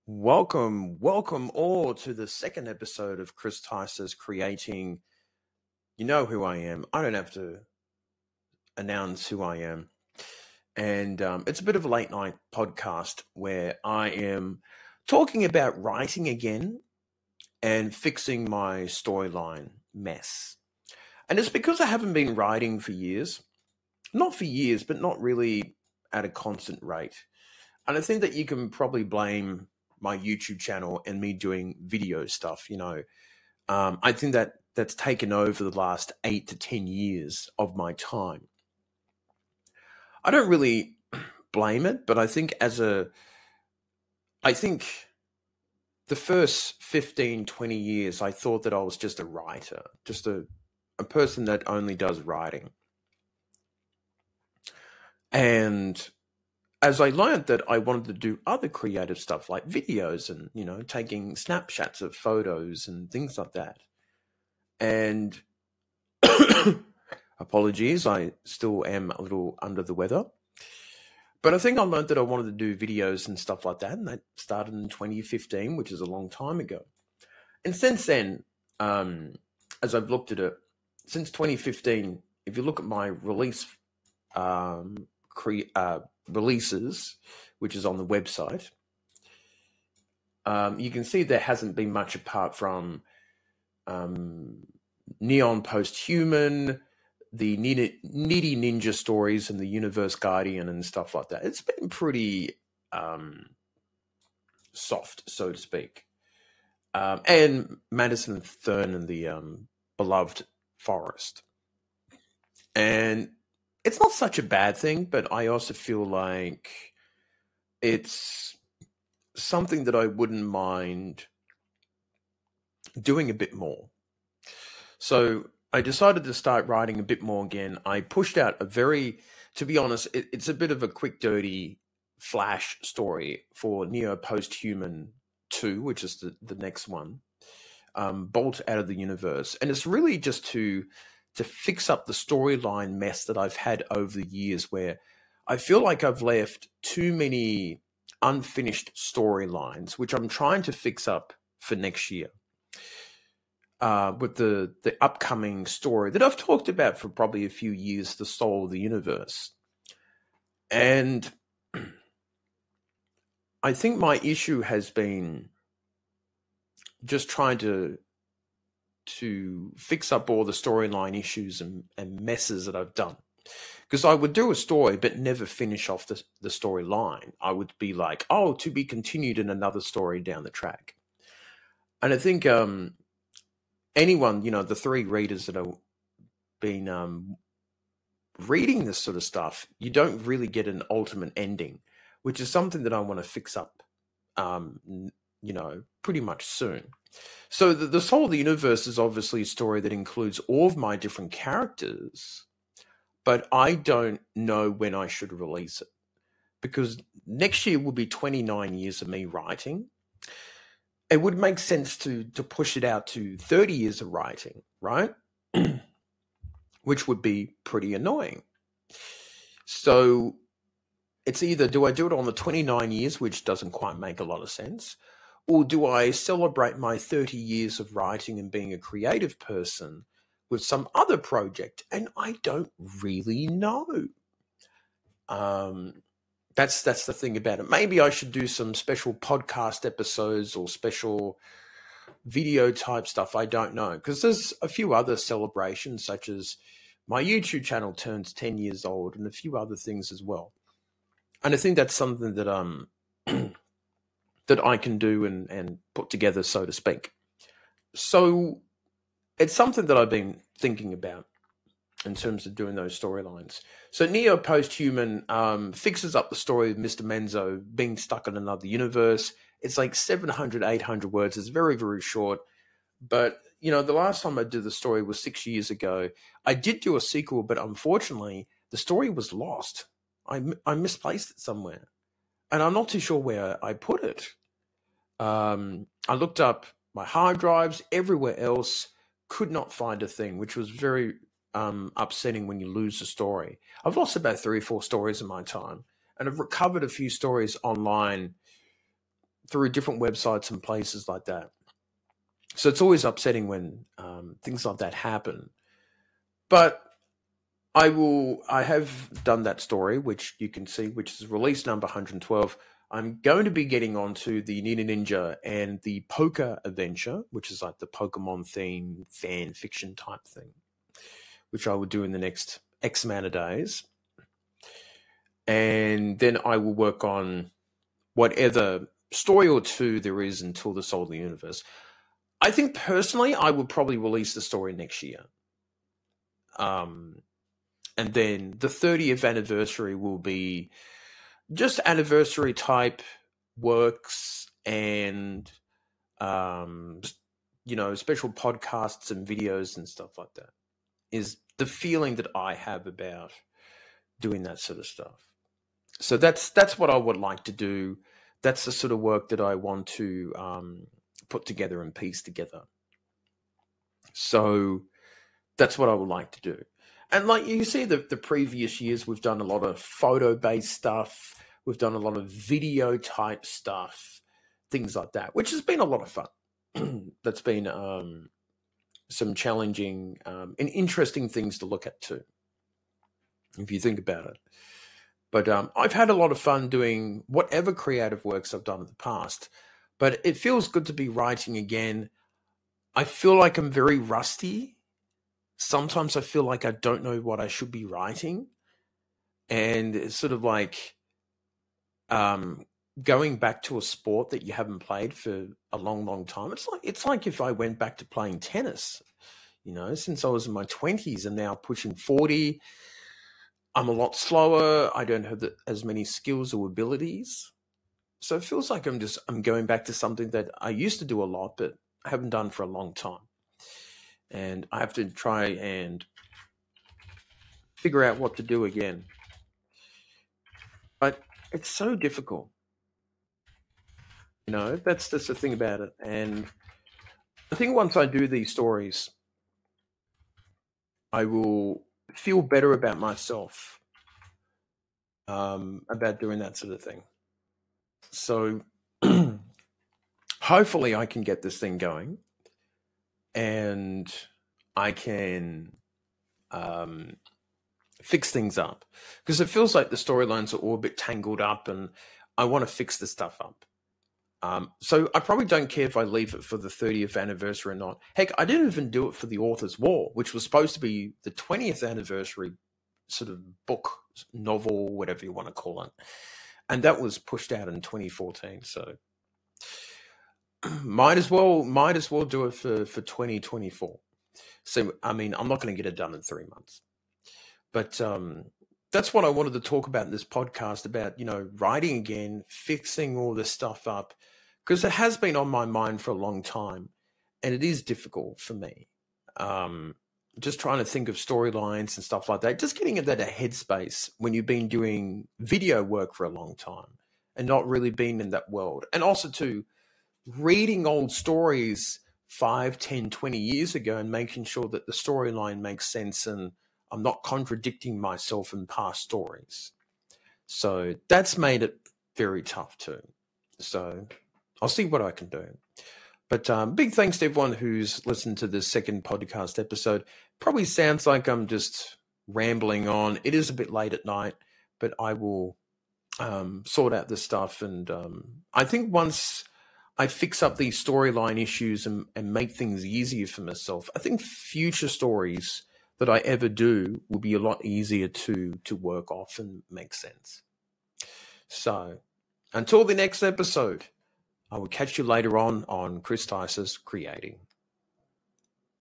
Welcome all to the second episode of Chris Ticehurst creating. You know who I am. I don't have to announce who I am. And it's a bit of a late night podcast where I am talking about writing again and fixing my storyline mess. And it's because I haven't been writing for years. Not for years, but not really at a constant rate. And I think that you can probably blame my YouTube channel and me doing video stuff. I think that that's taken over the last 8 to 10 years of my time. I don't really blame it, but I think the first 15, 20 years, I thought that I was just a writer, just a person that only does writing. And as I learned that I wanted to do other creative stuff like videos and, taking snapshots of photos and things like that. And apologies, I still am a little under the weather. But I think I learned that I wanted to do videos and stuff like that. And that started in 2015, which is a long time ago. And since then, as I've looked at it, since 2015, if you look at my releases, which is on the website, you can see there hasn't been much apart from Neon Post-Human, the Needy Ninja Stories, and the Universe Guardian and stuff like that. It's been pretty soft, so to speak. And Madison Thurn and the Beloved Forest. And it's not such a bad thing, but I also feel like it's something that I wouldn't mind doing a bit more. So I decided to start writing a bit more again. I pushed out to be honest, it's a bit of a quick, dirty flash story for Neo Post-Human 2, which is the next one, Bolt Out of the Universe. And it's really just to fix up the storyline mess that I've had over the years, where I feel like I've left too many unfinished storylines, which I'm trying to fix up for next year. With the upcoming story that I've talked about for probably a few years, The Soul of the Universe. And I think my issue has been just trying to fix up all the storyline issues and messes that I've done. Because I would do a story but never finish off the storyline. I would be like, to be continued in another story down the track. And I think anyone, the 3 readers that have been reading this sort of stuff, you don't really get an ultimate ending, which is something that I want to fix up, pretty much soon. So the Soul of the Universe is obviously a story that includes all of my different characters, but I don't know when I should release it, because next year will be 29 years of me writing. It would make sense to push it out to 30 years of writing, right? Which would be pretty annoying. So it's either, do I do it on the 29 years, which doesn't quite make a lot of sense, or do I celebrate my 30 years of writing and being a creative person with some other project? And I don't really know. That's the thing about it. Maybe I should do some special podcast episodes or special video type stuff. I don't know. Because there's a few other celebrations, such as my YouTube channel turns 10 years old and a few other things as well. And I think that's something that that I can do and put together, so to speak. So it's something that I've been thinking about in terms of doing those storylines. So Neo Post-Human fixes up the story of Mr. Menzo being stuck in another universe. It's like 700, 800 words. It's very, very short. But, the last time I did the story was 6 years ago. I did do a sequel, but unfortunately, the story was lost. I misplaced it somewhere. And I'm not too sure where I put it. I looked up my hard drives, everywhere else, could not find a thing, which was very upsetting when you lose a story. I've lost about 3 or 4 stories in my time, and I've recovered a few stories online through different websites and places like that. So it's always upsetting when things like that happen. But I have done that story, which you can see, which is release number 112. I'm going to be getting onto the Nina Ninja and the Poker Adventure, which is like the Pokemon themed fan fiction type thing, which I will do in the next X amount of days. And then I will work on whatever story or two there is until the Soul of the Universe. I think personally, I would probably release the story next year. And then the 30th anniversary will be just anniversary type works and, special podcasts and videos and stuff like that is the feeling that I have about doing that sort of stuff. So that's what I would like to do. That's the sort of work that I want to put together and piece together. So that's what I would like to do. And like you see, the previous years, we've done a lot of photo-based stuff. We've done a lot of video-type stuff, things like that, which has been a lot of fun. That's been some challenging and interesting things to look at too, if you think about it. But I've had a lot of fun doing whatever creative works I've done in the past. But it feels good to be writing again. I feel like I'm very rusty. Sometimes I feel like I don't know what I should be writing. And it's sort of like going back to a sport that you haven't played for a long, long time. It's like if I went back to playing tennis, since I was in my 20s and now pushing 40, I'm a lot slower. I don't have as many skills or abilities. So it feels like I'm going back to something that I used to do a lot, but I haven't done for a long time. And I have to try and figure out what to do again. But it's so difficult. That's just the thing about it. And I think once I do these stories, I will feel better about myself about doing that sort of thing. So hopefully I can get this thing going and I can fix things up, because it feels like the storylines are all a bit tangled up and I want to fix the stuff up. So I probably don't care if I leave it for the 30th anniversary or not. Heck, I didn't even do it for the Author's War, which was supposed to be the 20th anniversary sort of book, novel, whatever you want to call it. And that was pushed out in 2014. So might as well do it for 2024. So, I mean, I'm not going to get it done in 3 months. But that's what I wanted to talk about in this podcast, about, writing again, fixing all this stuff up, because it has been on my mind for a long time, and it is difficult for me. Just trying to think of storylines and stuff like that, just getting into that headspace when you've been doing video work for a long time and not really being in that world. And also, too, reading old stories 5, 10, 20 years ago and making sure that the storyline makes sense and I'm not contradicting myself in past stories. So that's made it very tough too. So I'll see what I can do. But big thanks to everyone who's listened to this second podcast episode. Probably sounds like I'm just rambling on. It is a bit late at night, but I will sort out this stuff. And I think once I fix up these storyline issues and make things easier for myself, I think future stories that I ever do will be a lot easier to work off and make sense. So until the next episode, I will catch you later on Chris Ticehurst Creating.